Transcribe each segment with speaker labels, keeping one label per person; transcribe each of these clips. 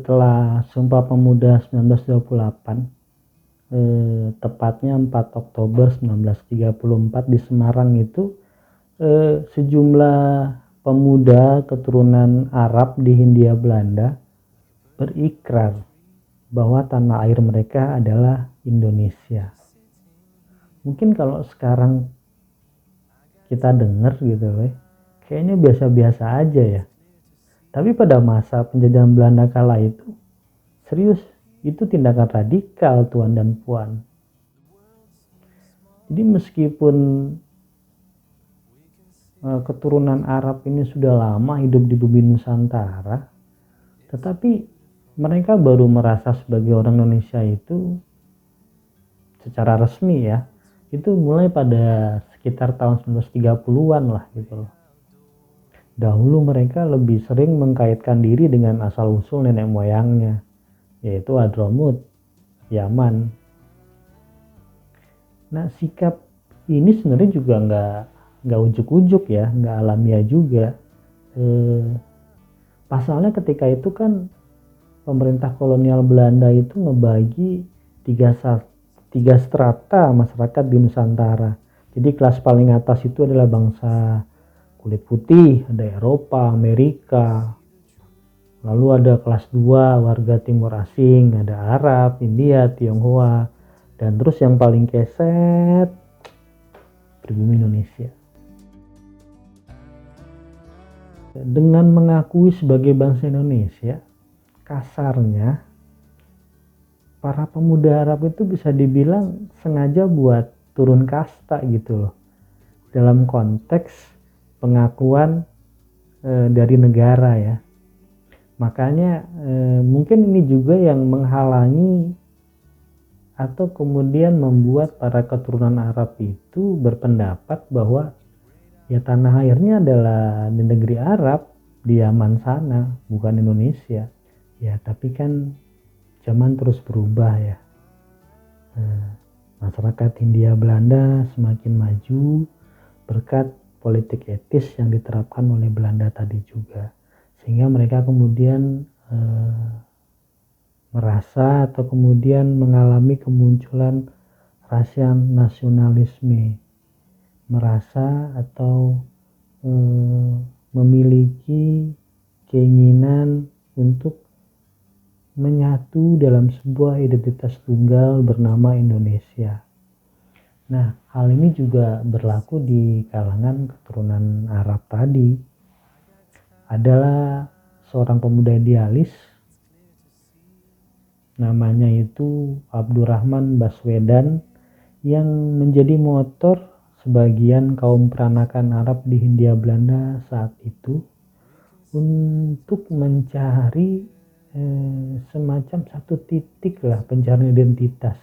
Speaker 1: setelah Sumpah Pemuda 1928, tepatnya 4 Oktober 1934 di Semarang itu, sejumlah pemuda keturunan Arab di Hindia Belanda berikrar bahwa tanah air mereka adalah Indonesia. Mungkin kalau sekarang kita dengar gitu, kayaknya biasa-biasa aja ya. Tapi pada masa penjajahan Belanda kala itu, serius, itu tindakan radikal tuan dan puan. Jadi meskipun keturunan Arab ini sudah lama hidup di bumi Nusantara, tetapi mereka baru merasa sebagai orang Indonesia itu secara resmi ya, itu mulai pada sekitar tahun 1930-an lah gitu loh. Dahulu mereka lebih sering mengkaitkan diri dengan asal-usul nenek moyangnya, yaitu Hadramut, Yaman. Nah, sikap ini sebenarnya juga nggak ujuk-ujuk ya, nggak alamiah juga. Pasalnya ketika itu kan pemerintah kolonial Belanda itu ngebagi tiga strata masyarakat di Nusantara. Jadi kelas paling atas itu adalah bangsa kulit putih, ada Eropa, Amerika. Lalu ada kelas 2 warga timur asing, ada Arab, India, Tionghoa, dan terus yang paling keset pribumi Indonesia. Dengan mengakui sebagai bangsa Indonesia, kasarnya para pemuda Arab itu bisa dibilang sengaja buat turun kasta gitu loh, dalam konteks pengakuan dari negara ya. Makanya mungkin ini juga yang menghalangi atau kemudian membuat para keturunan Arab itu berpendapat bahwa ya tanah airnya adalah di negeri Arab, di Yaman sana, bukan Indonesia. Ya tapi kan zaman terus berubah ya. Masyarakat Hindia Belanda semakin maju berkat politik etis yang diterapkan oleh Belanda tadi juga. Sehingga mereka kemudian merasa atau kemudian mengalami kemunculan rasa nasionalisme, merasa atau memiliki keinginan untuk menyatu dalam sebuah identitas tunggal bernama Indonesia. Nah, hal ini juga berlaku di kalangan keturunan Arab tadi. Adalah seorang pemuda idealis, namanya itu Abdurrahman Baswedan, yang menjadi motor sebagian kaum peranakan Arab di Hindia Belanda saat itu untuk mencari semacam satu titik lah pencarian identitas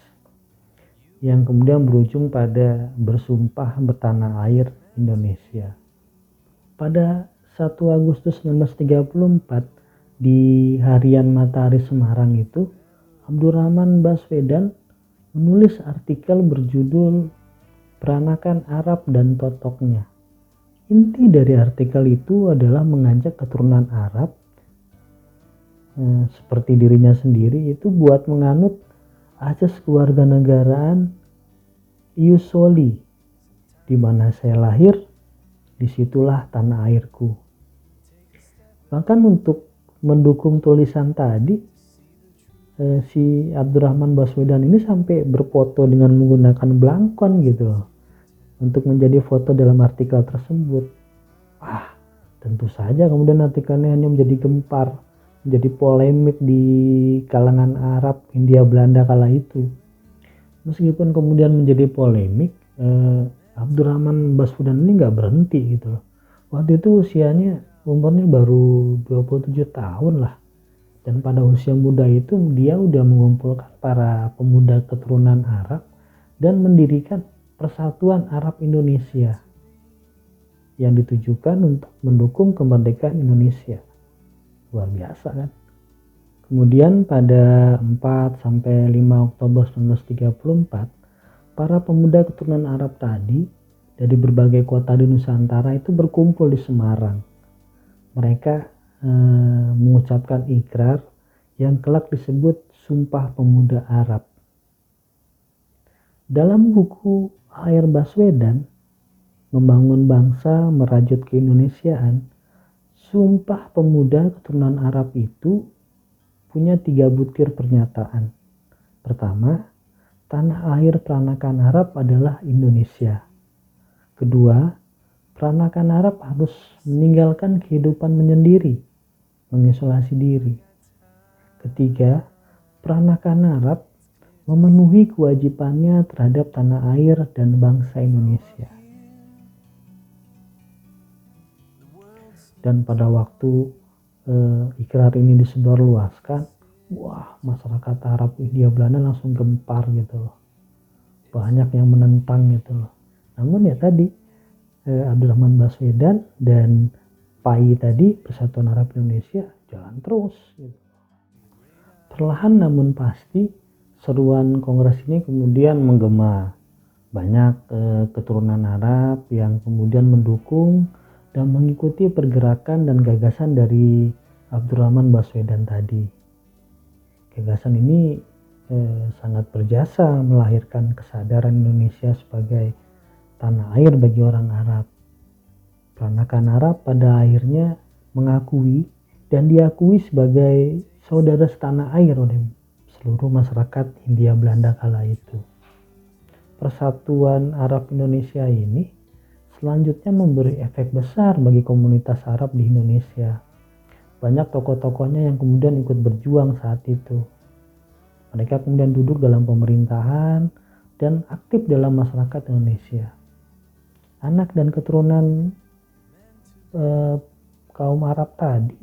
Speaker 1: yang kemudian berujung pada bersumpah bertanah air Indonesia. Pada 1 Agustus 1934 di harian Matahari Semarang itu, Abdurrahman Baswedan menulis artikel berjudul Peranakan Arab dan Totoknya. Inti dari artikel itu adalah mengajak keturunan Arab seperti dirinya sendiri itu buat menganut asas kewarganegaraan ius soli, di mana saya lahir, disitulah tanah airku. Bahkan untuk mendukung tulisan tadi, si Abdurrahman Baswedan ini sampai berfoto dengan menggunakan blangkon gitu loh, untuk menjadi foto dalam artikel tersebut. Wah, tentu saja kemudian artikelnya hanya menjadi gempar, menjadi polemik di kalangan Arab Hindia Belanda kala itu. Meskipun kemudian menjadi polemik, Abdurrahman Baswedan ini nggak berhenti gitu loh. Waktu itu umurnya baru 27 tahun lah. Dan pada usia muda itu dia udah mengumpulkan para pemuda keturunan Arab dan mendirikan Persatuan Arab Indonesia yang ditujukan untuk mendukung kemerdekaan Indonesia. Luar biasa kan? Kemudian pada 4-5 Oktober 1934, para pemuda keturunan Arab tadi dari berbagai kota di Nusantara itu berkumpul di Semarang. Mereka mengucapkan ikrar yang kelak disebut Sumpah Pemuda Arab. Dalam buku Air Baswedan, Membangun Bangsa Merajut Keindonesiaan, Sumpah Pemuda keturunan Arab itu punya 3 butir pernyataan. Pertama, tanah air peranakan Arab adalah Indonesia. Kedua, peranakan Arab harus meninggalkan kehidupan menyendiri, mengisolasi diri. Ketiga, peranakan Arab memenuhi kewajibannya terhadap tanah air dan bangsa Indonesia. Dan pada waktu ikrar ini disebarluaskan, wah, masyarakat Arab Hindia Belanda langsung gempar gitu loh. Banyak yang menentang gitu loh. Namun ya tadi Abdurrahman Baswedan dan PAI tadi, Persatuan Arab Indonesia, jalan terus gitu. Perlahan namun pasti seruan kongres ini kemudian menggema. Banyak keturunan Arab yang kemudian mendukung dan mengikuti pergerakan dan gagasan dari Abdurrahman Baswedan tadi. Gagasan ini sangat berjasa melahirkan kesadaran Indonesia sebagai tanah air bagi orang Arab. Peranakan Arab pada akhirnya mengakui dan diakui sebagai saudara setanah air oleh seluruh masyarakat Hindia Belanda kala itu. Persatuan Arab Indonesia ini selanjutnya memberi efek besar bagi komunitas Arab di Indonesia. Banyak tokoh-tokohnya yang kemudian ikut berjuang saat itu. Mereka kemudian duduk dalam pemerintahan dan aktif dalam masyarakat Indonesia. Anak dan keturunan kaum Arab tadi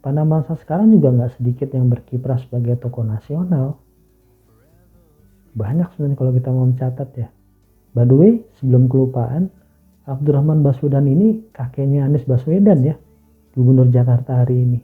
Speaker 1: pada masa sekarang juga nggak sedikit yang berkiprah sebagai tokoh nasional. Banyak sebenarnya kalau kita mau mencatat ya. By the way, sebelum kelupaan, Abdurrahman Baswedan ini kakeknya Anies Baswedan ya, Gubernur Jakarta hari ini.